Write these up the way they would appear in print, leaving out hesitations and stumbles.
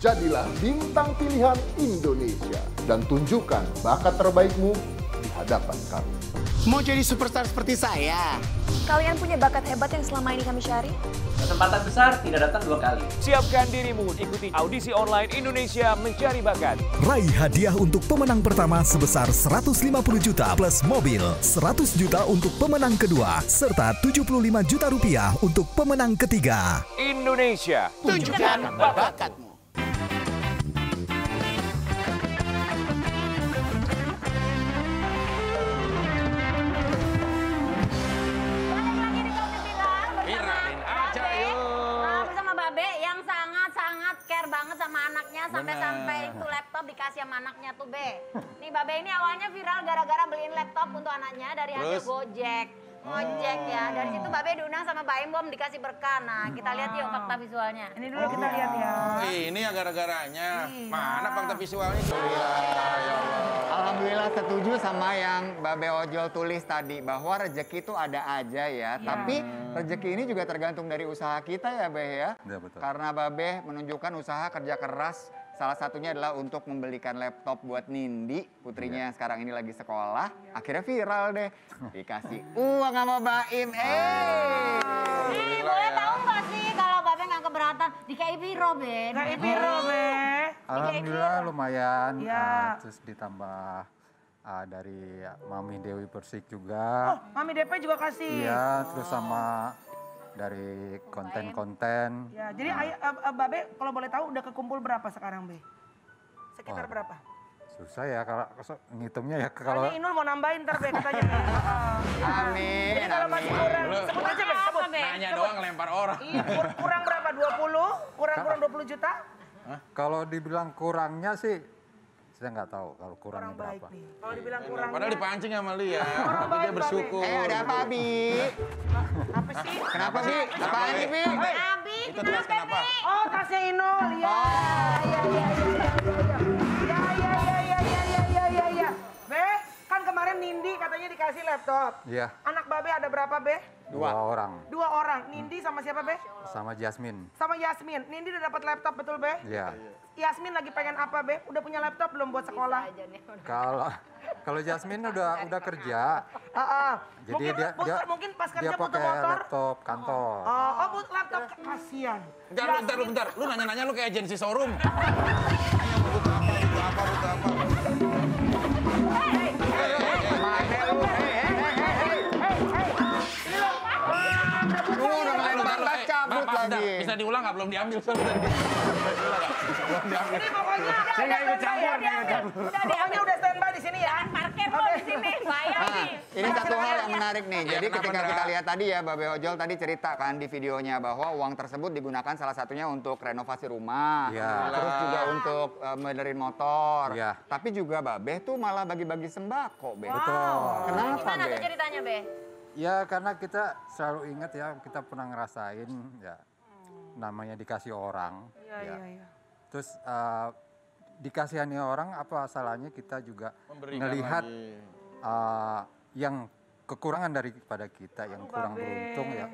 Jadilah bintang pilihan Indonesia dan tunjukkan bakat terbaikmu di hadapan kami. Mau jadi superstar seperti saya? Kalian punya bakat hebat yang selama ini kami cari? Kesempatan besar tidak datang 2 kali. Siapkan dirimu, ikuti audisi online Indonesia Mencari Bakat. Raih hadiah untuk pemenang pertama sebesar 150 juta plus mobil, 100 juta untuk pemenang kedua, serta 75 juta rupiah untuk pemenang ketiga. Indonesia, Tunjukkan bakatmu. Viralin aja yuk. Bersama Babe yang sangat care banget sama anaknya sampai itu laptop dikasih sama anaknya tuh Be. Nih Babe ini awalnya viral gara-gara beliin laptop untuk anaknya dari hasil Gojek. Ngojek ya, dari situ Babe diundang sama Baim Bom dikasih berkah. Nah kita lihat yuk fakta visualnya. Ini dulu kita lihat ya. Ini ya gara-garanya. Mana fakta visualnya? Alhamdulillah setuju sama yang Babe Ojol tulis tadi bahwa rezeki itu ada aja ya. Tapi rezeki ini juga tergantung dari usaha kita ya Be ya. Betul. Karena Babe menunjukkan usaha kerja keras. Salah satunya adalah untuk membelikan laptop buat Nindi, putrinya yang sekarang ini lagi sekolah. Akhirnya viral deh. Dikasih uang sama Baim. Boleh tahu nggak sih kalau Babe nggak keberatan DKI Piro Be? DKI Piro Be. Alhamdulillah lumayan. Ya. Terus ditambah dari Mami Dewi Persik juga. Oh, Mami DP juga kasih. Iya, terus sama dari konten-konten. Ya, jadi Babe kalau boleh tahu udah kekumpul berapa sekarang Be? Sekitar berapa? Susah ya kalau ngitungnya ya kalau Ini Inul mau nambahin ntar Be katanya. Amin. Jadi kalau masih kurang, sebut aja Be, sebut. Nanya doang lempar orang. Kurang berapa? 20? Kurang 20 juta? kalau dibilang kurangnya sih saya nggak tahu kalau kurangnya Baik berapa. nih. Kalau dibilang kurang. Padahal dipancing sama Lia, tapi dia bersyukur. Ada apa Abi? Apa sih? Kenapa Bi? Apaan sih Bi? Abi, Itu tulis kenapa? Oh, tasnya Inul. Ya. Ya. Be, kan kemarin Nindi katanya dikasih laptop. Iya, Anak Babe ada berapa Be? dua orang 2 orang. Nindi sama siapa Be? sama Jasmine. Sama Yasmin. Nindi udah dapat laptop betul Be? Iya. Yasmin lagi pengen apa Be? Udah punya laptop belum buat sekolah? Kalau Jasmine udah kerja. Jadi mungkin pas kerja dia butuh pakai motor. laptop kantor. Oh, laptop kasihan. Bentar. Lu nanya-nanya lu kayak agensi showroom. Butuh apa? Cabut lagi. Bisa diulang nggak? Belum diambil soalnya. Ini pokoknya Saya nggak ikut campur. Pokoknya udah standby di sini ya. Parkir lo di sini, bayar nih. Ini satu hal yang menarik nih. Jadi kenapa, ketika Ndra? kita lihat tadi ya, Babe Ojol tadi ceritakan di videonya bahwa uang tersebut digunakan salah satunya untuk renovasi rumah. Iya. Terus juga untuk benerin motor. Iya. Tapi juga Babe tuh malah bagi-bagi sembako, Be. Betul. Kenapa, Gimana Be? tuh ceritanya Be? Ya karena kita selalu ingat ya, kita pernah ngerasain ya namanya dikasih orang. Iya. Terus dikasihani orang apa salahnya kita juga Memberikan melihat lagi. yang kekurangan daripada kita, yang kurang beruntung ya.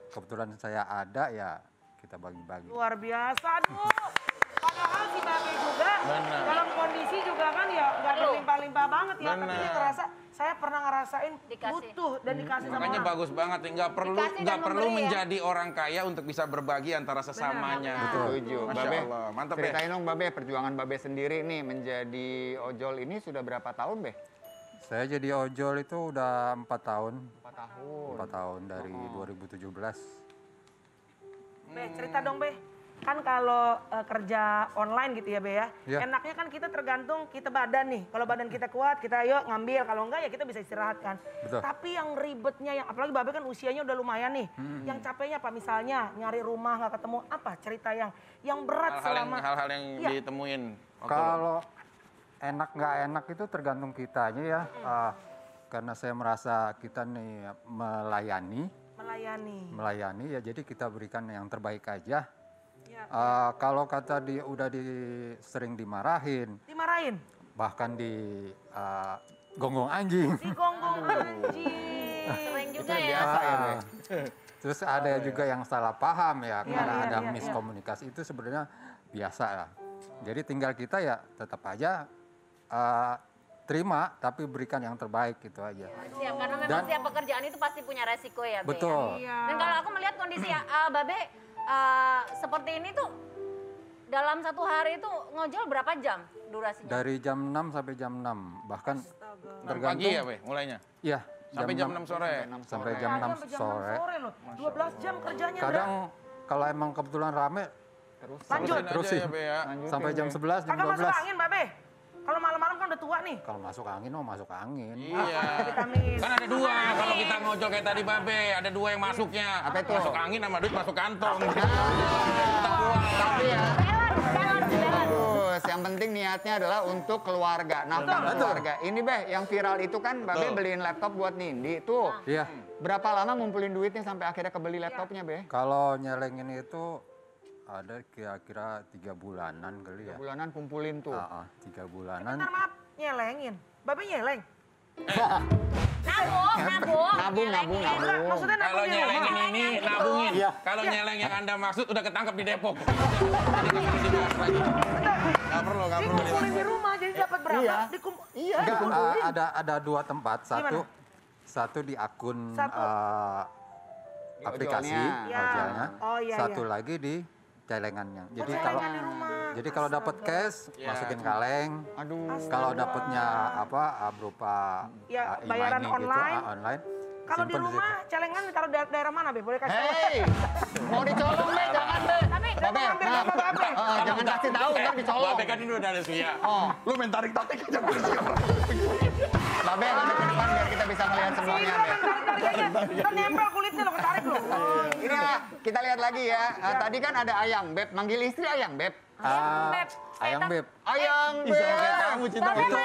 Kebetulan saya ada ya kita bagi-bagi. Luar biasa, aduh. Padahal si Babe juga dalam kondisi juga kan ya nggak berlimpah-limpah banget ya. Tapi dia ngerasa, saya pernah ngerasain butuh dan dikasih sama Makanya orang. bagus banget, nggak perlu menjadi orang kaya untuk bisa berbagi antara sesamanya. Setuju. Masya Babe, Allah, mantap Be. ceritain dong Babe, perjuangan Babe sendiri nih menjadi ojol ini sudah berapa tahun, Be? Saya jadi ojol itu udah 4 tahun. 4 tahun. 4 tahun dari 2017. Be, cerita dong Be. Kan kalau kerja online gitu ya Be ya, enaknya kan kita tergantung kita badan nih. Kalau badan kita kuat, kita ayo ngambil. Kalau enggak ya kita bisa istirahat kan. Betul. Tapi yang ribetnya, yang apalagi Babe kan usianya udah lumayan nih. Yang capeknya apa misalnya nyari rumah nggak ketemu, apa cerita yang berat Hal-hal yang ditemuin. Kalau enak nggak enak itu tergantung kitanya ya. Karena saya merasa kita nih melayani ya, jadi kita berikan yang terbaik aja. Kalau kata sering dimarahin, bahkan di gonggong anjing. Sering juga ya. Terus ada juga yang salah paham ya, karena ada miskomunikasi. Itu sebenarnya biasa lah. Jadi tinggal kita ya tetap aja terima, tapi berikan yang terbaik gitu aja. Siap, karena memang setiap pekerjaan itu pasti punya resiko ya, Be. Betul. Ya? Dan kalau aku melihat kondisi Babe seperti ini tuh, dalam satu hari itu ngojol berapa jam durasinya? Dari jam 6 sampai jam 6, bahkan tergantung. Pagi ya, Be, mulainya? Iya. Sampai jam 6 sore? Sampai jam 6 sore. 12 jam kerjanya. Kadang kalau emang kebetulan rame, terusin. Sampai jam 11, jam 12. Kagak masuk angin, Babe? Kalau malam-malam kan udah tua nih. Kalau masuk angin, masuk angin. Iya. Kan ada dua, kalau kita ngojol kayak tadi Babe, ada dua yang masuknya. Apa itu? Masuk angin sama duit masuk kantong. Tapi ya, terus yang penting niatnya adalah untuk keluarga, nafkah keluarga. Ini Beh, yang viral itu kan Babe beliin laptop buat Nindi tuh. Iya. Berapa lama ngumpulin duitnya sampai akhirnya kebeli laptopnya Beh? Kalau nyelengin itu ada kira-kira 3 bulanan kali ya. 3 bulanan kumpulin tuh. 3 bulanan. Bentar, maaf, nyelengin. Babe nyeleng? Nabung. Maksudnya kalau nyelengin ini nabungin. Kalau nyeleng yang Anda maksud udah ketangkep di Depok. Jadi nggak perlu dibahas lagi. Nggak perlu. Dikumpulin di rumah, jadi dapat berapa? Iya. Ada 2 tempat. Satu di akun aplikasi ojolnya. Satu lagi di celengannya. Jadi kalau dapat cash masukin kaleng. Kalau dapatnya berupa bayaran online. Online. Kalau di rumah celengan ditaruh daerah mana, Be? Boleh kasih tahu? Hei, mau dicolong Be, jangan Be. Babe, jangan kasih tahu, ntar dicolong. Babe kan ini udah ada Suya. Lu main tarik-tarik aja. Babe, ngambil ke depan biar kita bisa melihat semuanya, Be. Kan nempel kulitnya lo, ketarik lo. Ini ya, kita lihat lagi ya. Tadi kan ada Ayang Beb, manggil istri Ayang Beb. Ayang Beb. Ayang Beb. Kamu cinta Babe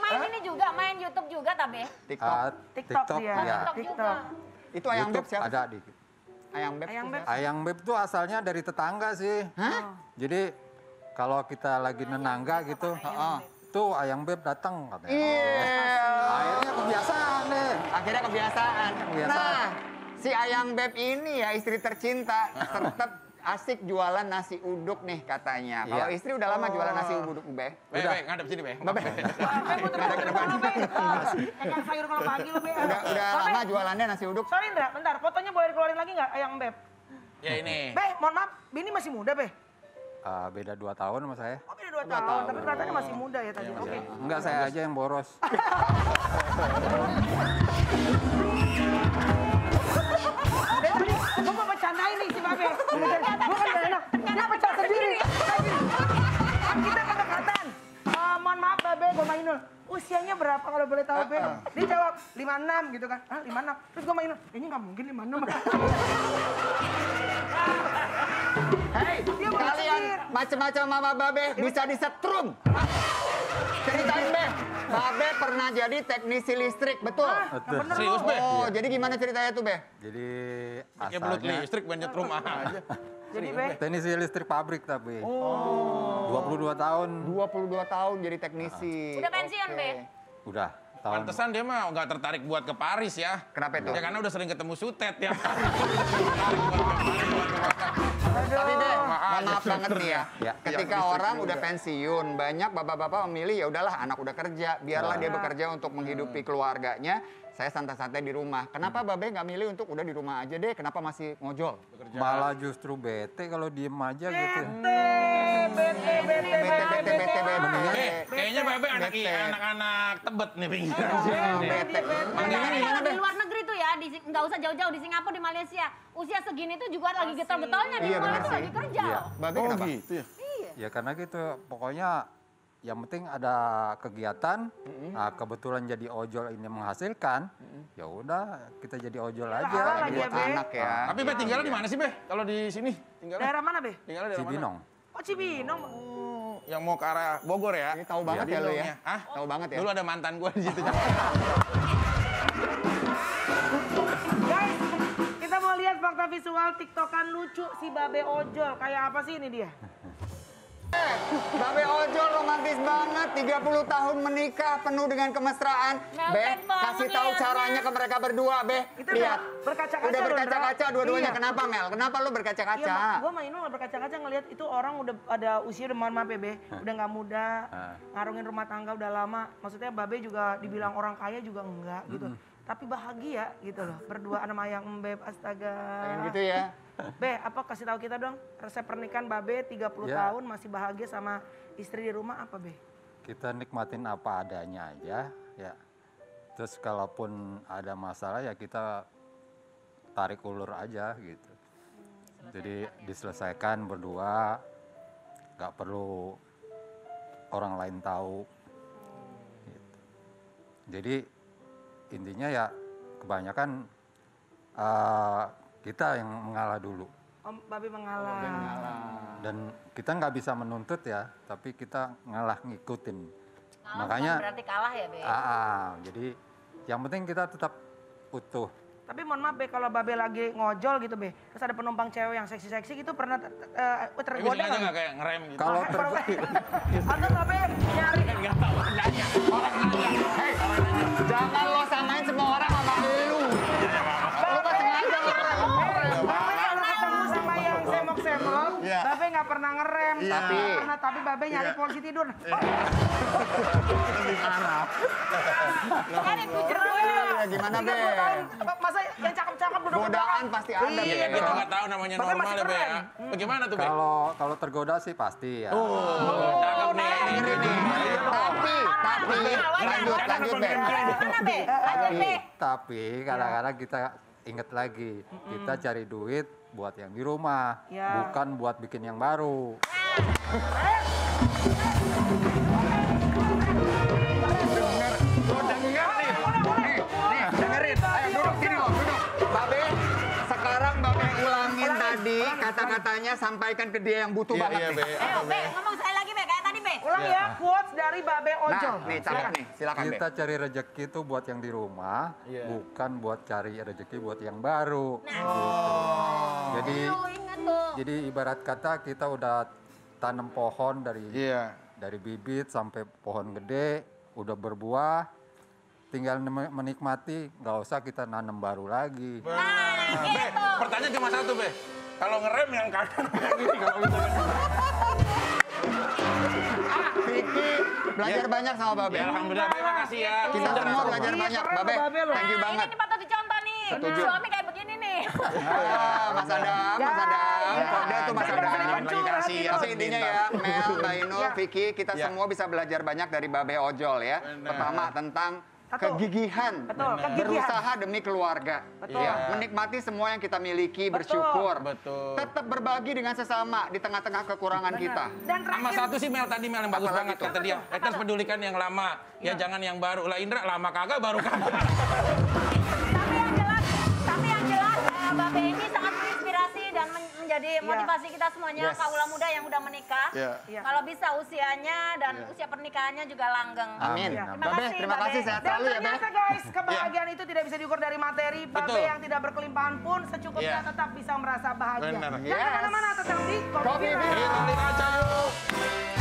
main ini juga, main YouTube juga, Tabe? TikTok ya. TikTok. Itu Ayang Beb siapa? Ada di. Ayang Beb tuh asalnya dari tetangga sih. Jadi kalau kita lagi nenangga gitu, tuh Ayang Beb datang katanya. Akhirnya kebiasaan deh. Akhirnya kebiasaan. Nah, si Ayang Beb ini ya istri tercinta, tetap asik jualan nasi uduk nih katanya. Kalau istri udah lama jualan nasi uduk, Be. Udah, ngadep sini, Be. Babe, kayak sayur kalau pagi lo, Be. Udah lama jualannya nasi uduk. Sorry, Indra, bentar. Fotonya boleh dikeluarin lagi nggak, Ayang Beb? Ya ini. Be, mohon maaf, Bini masih muda, Be? Beda 2 tahun sama saya. Oh, beda 2 tahun, tapi kelihatannya masih muda ya tadi. Oke. Enggak, saya aja yang boros. Gue mau bercandain nih si Babe. Gue kan gak enak. Dia pecah sendiri. Kita kedekatan. Mohon maaf Babe, gue main dulu. Usianya berapa kalau boleh tahu, Be? Dia jawab 56 gitu kan. 56. Terus gue main dulu. Kayaknya gak mungkin 56. Hei, kalian macam-macam sama Babe bisa disetrum. Ceritain, Be. Babe pernah jadi teknisi listrik, betul? Betul. Serius, Be? Oh, jadi gimana ceritanya tuh, Be? Jadi Pakai belut asalnya listrik banyak rumah aja. Jadi, Be? teknisi listrik pabrik tapi. 22 tahun. 22 tahun jadi teknisi. Udah pensiun, Be? Udah. Tahun. Pantesan dia mah nggak tertarik buat ke Paris ya. Kenapa itu? Ya karena udah sering ketemu Sutet ya. Tapi Be, maaf banget nih ya. Ya. Ketika orang udah pensiun, banyak bapak-bapak memilih ya udahlah anak udah kerja, biarlah dia bekerja untuk menghidupi keluarganya. Saya santai-santai di rumah. Kenapa Babe nggak milih untuk udah di rumah aja deh? Kenapa masih ngojol? Malah justru bete kalau diem aja gitu. Bete. Kayaknya Babe anak-anak Tebet nih pinggiran sini. Bete. Manggilnya Tapi gimana, kalau Be? di luar negeri tuh ya, nggak usah jauh-jauh di Singapura, di Malaysia. Usia segini tuh juga lagi getol-getolnya di Iya, rumah bener itu sih. lagi kerja. Iya. Babe kenapa? gitu ya? Ya karena gitu, pokoknya yang penting ada kegiatan. Nah, kebetulan jadi ojol ini menghasilkan, ya udah kita jadi ojol aja. halal lagi ya, Buat Be. anak ya. Tapi Be tinggalnya di mana sih, Be? Kalau di sini tinggalnya? Daerah mana, Be? Tinggalnya daerah mana? Cibinong. Oh, Cibinong. Yang mau ke arah Bogor ya? Ini tahu banget ya lu ya. Hah? Tahu banget ya. Dulu ada mantan gue di situ. Guys, kita mau lihat fakta visual TikTokan lucu si Babe ojol. Kayak apa sih ini dia? Babe ojol romantis romantis banget, 30 tahun menikah penuh dengan kemesraan. Beh, kasih tahu caranya ke mereka berdua, Beh. Lihat, berkaca-kaca. udah berkaca-kaca dua-duanya. Kenapa, Mel? Kenapa lu berkaca-kaca? Iya, gue main berkaca-kaca ngelihat itu orang udah ada usia, udah mohon maaf ya, Be. Udah nggak muda, ngarungin rumah tangga udah lama. Maksudnya Babe juga dibilang orang kaya juga enggak gitu. Tapi bahagia gitu loh, berdua sama yang Beb, astaga. Pengen gitu ya. Be, apa kasih tahu kita dong, resep pernikahan Babe 30 tahun masih bahagia sama istri di rumah apa, Be? Kita nikmatin apa adanya aja, ya. Terus kalaupun ada masalah ya kita tarik ulur aja gitu. Jadi diselesaikan berdua, nggak perlu orang lain tahu. Gitu. Jadi intinya ya kebanyakan kita yang mengalah dulu. Babe mengalah. Dan kita nggak bisa menuntut ya, tapi kita ngalah ngikutin. Ngalah Makanya bukan berarti kalah ya, Be? Jadi yang penting kita tetap utuh. Tapi mohon maaf, Be, kalau Babe lagi ngojol gitu, Be, terus ada penumpang cewek yang seksi-seksi gitu, pernah tergoda nggak kayak ngerem gitu? Kalau atau Babe nyari? Nggak tahu, nanya. Orang nanya. Hei, jangan lo samain semua orang sama lu. Lu pasti ngajak ngerem. Babe kalau ketemu sama yang semok-semok, Babe nggak pernah ngerem. Tapi Babe nyari polisi tidur. Kan itu jeru. Gimana, Be? Masa yang cakep-cakep duduk Godaan pasti ada, Iya, Be. kita nggak tahu namanya Babe normal masih ya, Be ya. keren. Bagaimana tuh, Be? Kalau tergoda sih pasti ya. Cakep nih. Tapi, lanjut, Be. Gimana, Be? Lanjut, Be. Tapi kadang-kadang kita ingat lagi, kita cari duit buat yang di rumah, bukan buat bikin yang baru. Dengerin, ayo duduk sini lo, duduk. Babe, sekarang Babe ulangin tadi kata-katanya, sampaikan ke dia yang butuh banget nih. Ayo, Be, ngomong sekali lagi, Be, kayak tadi, Be. Ulang ya, quotes dari Babe Ojol. Nah, nih, cakep nih, silakan, Be. Kita cari rezeki itu buat yang di rumah, bukan buat cari rezeki buat yang baru. Gitu. Jadi ibarat kata kita udah tanam pohon dari bibit sampai pohon gede, udah berbuah, tinggal menikmati, nggak usah kita nanam baru lagi. Gitu. Pertanyaan cuma satu, Be. Kalau ngerem yang kanan kayak gini, kalau misalnya. Vicky, belajar banyak sama Babe. Ya, alhamdulillah, terima kasih ya. Kita semua belajar banyak, Babe. Thank you banget. Ini patut dicontoh nih. Suami kayak begini nih. Mas Adam. Kode tuh Mas Adam. Tapi intinya ya, Mel, Mbak Inul, Vicky, kita semua bisa belajar banyak dari Babe Ojol ya. Pertama tentang kegigihan, berusaha demi keluarga, ya, menikmati semua yang kita miliki, bersyukur, tetap berbagi dengan sesama di tengah-tengah kekurangan kita. Sama satu sih Mel tadi yang bagus banget kata dia. Kita harus pedulikan yang lama, ya jangan yang baru. Lah Indra lama kagak, baru kagak. Tapi yang jelas, Babe ini sangat menginspirasi dan menjadi motivasi kita semuanya, kaula muda yang udah menikah. Kalau bisa usianya dan usia pernikahannya juga langgeng. Amin. Terima kasih, sehat Dan selalu ya, Be. ternyata guys, kebahagiaan itu tidak bisa diukur dari materi. Babe yang tidak berkelimpahan pun secukupnya tetap bisa merasa bahagia. Benar. Jangan kemana-mana, tetap di Kopi Biru. Kita yuk.